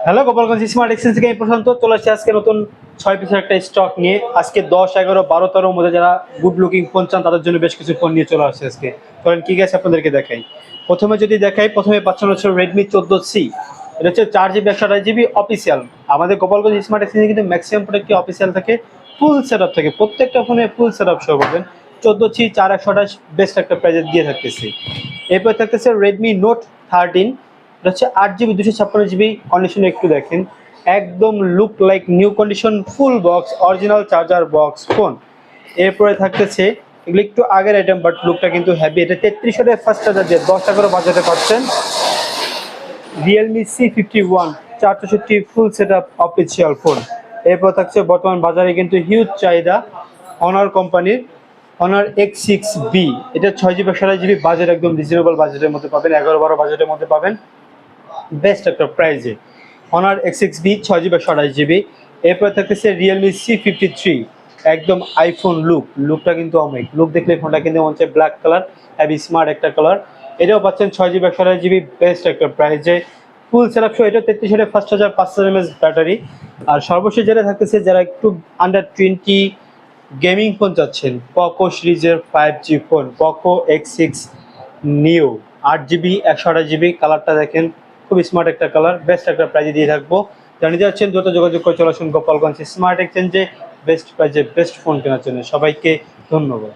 Hello, Gopalganj smart exchange থেকে আমি প্রশান্ত চলে আসছি আজকে নতুন 6 পিসের একটা স্টক নিয়ে। আজকে 10, 11, 12, 13 মধ্যে যারা গুড লুকিং ফোন চান তাদের জন্য বেশ কিছু ফোন নিয়ে চলে আসছে আজকে। চলেন কি গেছে আপনাদেরকে দেখাই। প্রথমে পাচ্ছেন হচ্ছে রেডমি 14C। এটা হচ্ছে 4 GB 128 GB অফিসিয়াল। আমাদের গোপালগঞ্জ স্মার্ট এক্সচেঞ্জে কিন্তু ম্যাক্সিমাম প্রোডাক্টই অফিসিয়াল থাকে, ফুল সেট আপ থাকে, প্রত্যেকটা ফোনে ফুল সেট আপ শো করবেন। 14C 4128 বেস্ট একটা প্রাইজে দিয়ে থাকতেছি। এরপর থাকতেছে রেডমি নোট 13। এটা হচ্ছে 8 GB 256 GB কন্ডিশন। একটু দেখেন, একদম look like new condition, full box, original charger box phone. এরপরে থাকতেছে এগুলো একটু আগের আইটেম বাট লুকটা কিন্তু হ্যাভি। এটা 3300 ফার্স্ট চার্জার দিয়ে 10 টাকারও বাজারে পাচ্ছেন। Realme C51 464 full set up official phone. এরপর থাকছে বর্তমান বাজারে কিন্তু হিউজ চাহিদা অনার কোম্পানির অনার X6B। এটা 6 GB 128 GB বাজেট, একদম রিজনেবল বাজেটের মধ্যে পাবেন, 11-12 বাজেটের মধ্যে পাবেন, বেস্ট একটা প্রাইজে। Honour X6B 6 GB 128 GB। এরপর থাকতেছে রিয়েলমি C53, একদম আইফোন লুকটা কিন্তু অনেক লুক, দেখলে ফোনটা কিন্তু মনে হচ্ছে ব্ল্যাক কালার, হ্যাভি স্মার্ট একটা কালার। এটাও পাচ্ছেন 6 GB 128 GB বেস্ট একটা প্রাইজে, ফুল সেটআপ সহ। এটা 3300 ফার্স্ট চার্জার, 5000 mAh ব্যাটারি। আর সর্বশেষ যেটা থাকতেছে যারা একটু আন্ডার 20 গেমিং ফোন চাচ্ছেন, পকো সিরিজের 5G ফোন, পকো X6 নিও 8 GB 128 GB। কালারটা দেখেন, খুব স্মার্ট একটা কালার, বেস্ট একটা প্রাইজে দিয়ে থাকবো। জানিয়ে যাচ্ছেন দ্রুত যোগাযোগ করে চলে আসুন গোপালগঞ্জ স্মার্ট এক্সচেঞ্জে বেস্ট প্রাইজে বেস্ট ফোন কেনার জন্য। সবাইকে ধন্যবাদ।